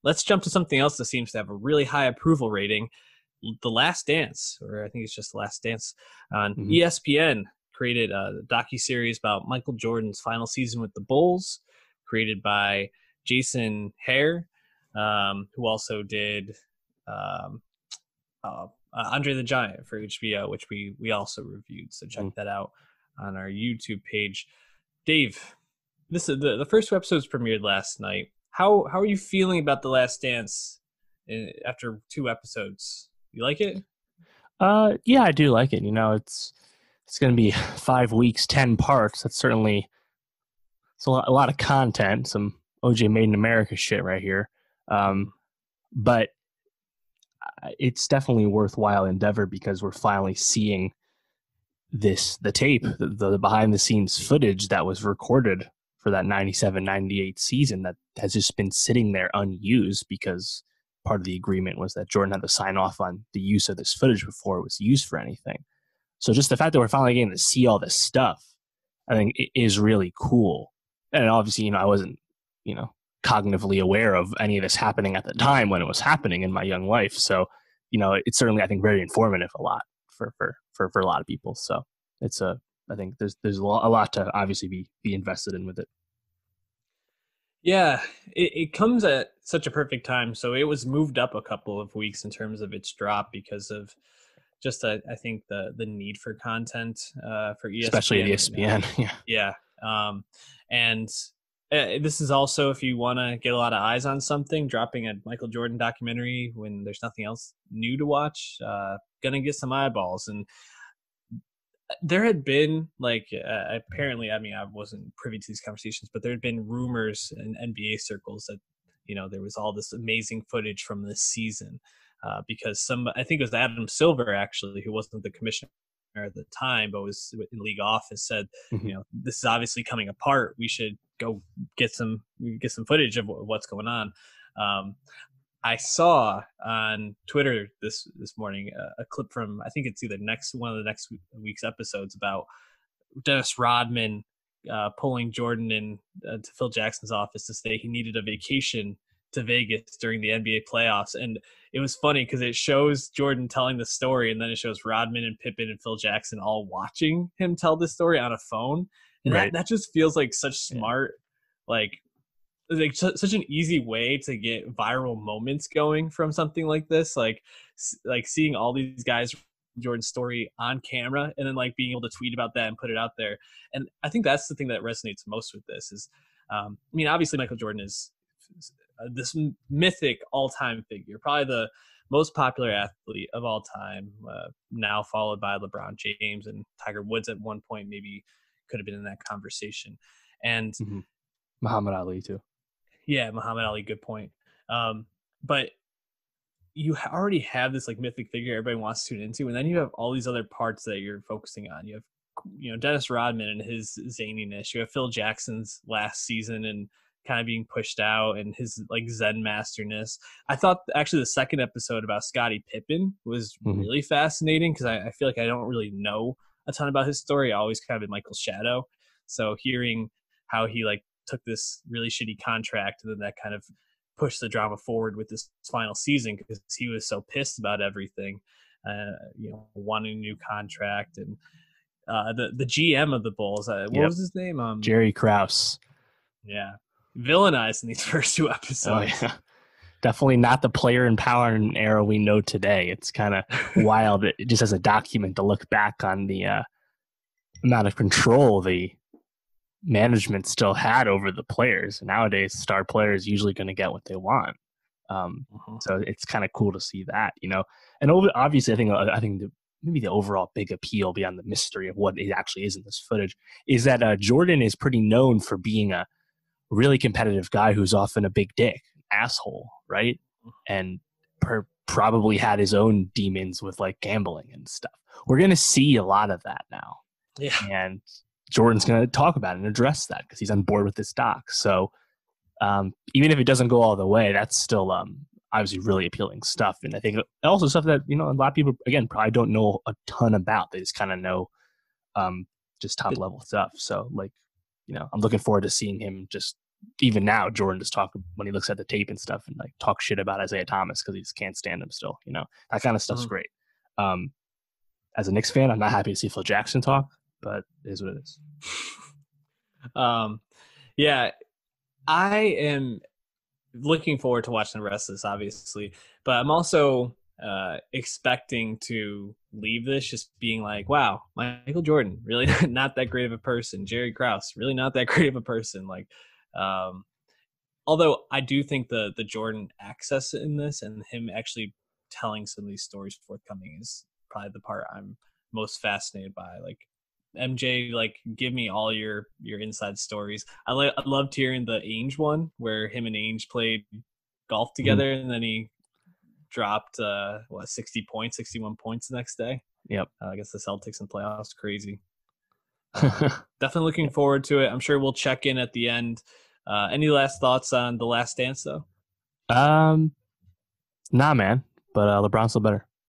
let's jump to something else that seems to have a really high approval rating. The Last Dance, or I think it's just The Last Dance, on Mhm. ESPN created a docuseries about Michael Jordan's final season with the Bulls, created by Jason Hare, who also did um, Andre the Giant for HBO, which we also reviewed. So check Mhm. that out on our YouTube page. Dave, this is the first two episodes premiered last night. How are you feeling about The Last Dance after two episodes? You like it? Yeah, I do like it. It's going to be 5 weeks, 10 parts. That's certainly it's a lot of content. Some OJ Made in America shit right here. Mm-hmm. But it's definitely a worthwhile endeavor because we're finally seeing the tape, the behind the scenes footage that was recorded for that 97-98 season that has just been sitting there unused because part of the agreement was that Jordan had to sign off on the use of this footage before it was used for anything. So just the fact that we're finally getting to see all this stuff, I think it is really cool. And obviously, I wasn't, cognitively aware of any of this happening at the time when it was happening in my young life. So, it's certainly, I think, very informative a lot for a lot of people. So it's I think there's a lot to obviously be invested in with it. Yeah, it comes at such a perfect time. So it was moved up a couple of weeks in terms of its drop because of just I think the need for content for Especially at ESPN right now. ESPN. Yeah. Yeah, and this is also if you want to get a lot of eyes on something, dropping a Michael Jordan documentary when there's nothing else new to watch, gonna get some eyeballs. And there had been apparently, I mean, I wasn't privy to these conversations, but there had been rumors in NBA circles that there was all this amazing footage from this season because I think it was Adam Silver actually, who wasn't the commissioner at the time but was in league office, said Mm-hmm. this is obviously coming apart, we should go get some footage of what's going on. um, I saw on Twitter this morning a clip from, I think it's either one of the next week's episodes, about Dennis Rodman pulling Jordan in to Phil Jackson's office to say he needed a vacation to Vegas during the NBA playoffs. And it was funny because it shows Jordan telling the story, and then it shows Rodman and Pippen and Phil Jackson all watching him tell the story on a phone. And Right. that just feels like such Yeah. smart, like such an easy way to get viral moments going from something like this, like seeing all these guys Jordan's story on camera and then like being able to tweet about that and put it out there. And I think that's the thing that resonates most with this is I mean, obviously Michael Jordan is this mythic all-time figure, probably the most popular athlete of all time, now followed by LeBron James, and Tiger Woods at one point maybe could have been in that conversation. And Mm-hmm. Muhammad Ali too. yeah, Muhammad Ali, good point. But you already have this like mythic figure everybody wants to tune into, and then you have all these other parts that you're focusing on. You have, Dennis Rodman and his zaniness. You have Phil Jackson's last season and kind of being pushed out, and his like Zen masterness. I thought actually the second episode about Scottie Pippen was Mm-hmm. really fascinating because I feel like I don't really know a ton about his story. I always kind of in Michael's shadow. So hearing how he like took this really shitty contract and then that kind of pushed the drama forward with this final season because he was so pissed about everything, wanting a new contract. And the GM of the Bulls, what was his name? Jerry Krause. Yeah, villainized in these first two episodes. Oh, yeah. Definitely not the player empowerment era we know today. It's kind of wild. It just as a document to look back on the amount of control the management still had over the players. Nowadays, star players usually going to get what they want. So it's kind of cool to see that, And obviously, I think maybe the overall big appeal beyond the mystery of what it actually is in this footage is that Jordan is pretty known for being a really competitive guy who's often a big dick, asshole, right? And probably had his own demons with like gambling and stuff. We're going to see a lot of that now. Yeah. And Jordan's going to talk about it and address that because he's on board with this doc. So even if it doesn't go all the way, that's still obviously really appealing stuff. And I think also stuff that, a lot of people, again, probably don't know a ton about. They just kind of know just top level stuff. So like, I'm looking forward to seeing him just even now, Jordan just talk when he looks at the tape and stuff and like talk shit about Isaiah Thomas because he just can't stand him still. That kind of stuff's Mhm. great. Um, as a Knicks fan, I'm not happy to see Phil Jackson talk, but it is what it is. Um, yeah, I am looking forward to watching the rest of this, obviously, but I'm also expecting to leave this just being like, wow, Michael Jordan, really not that great of a person. Jerry Krause, really not that great of a person. Like, um, although I do think the Jordan access in this and him actually telling some of these stories forthcoming is probably the part I'm most fascinated by. Like, MJ, like, give me all your inside stories. I loved hearing the Ainge one where him and Ainge played golf Mhm. together, and then he dropped 60 points, 61 points the next day Yep. against the Celtics in playoffs. Crazy. Definitely looking forward to it. I'm sure we'll check in at the end. Any last thoughts on The Last Dance, though? um, nah, man, but LeBron's still better.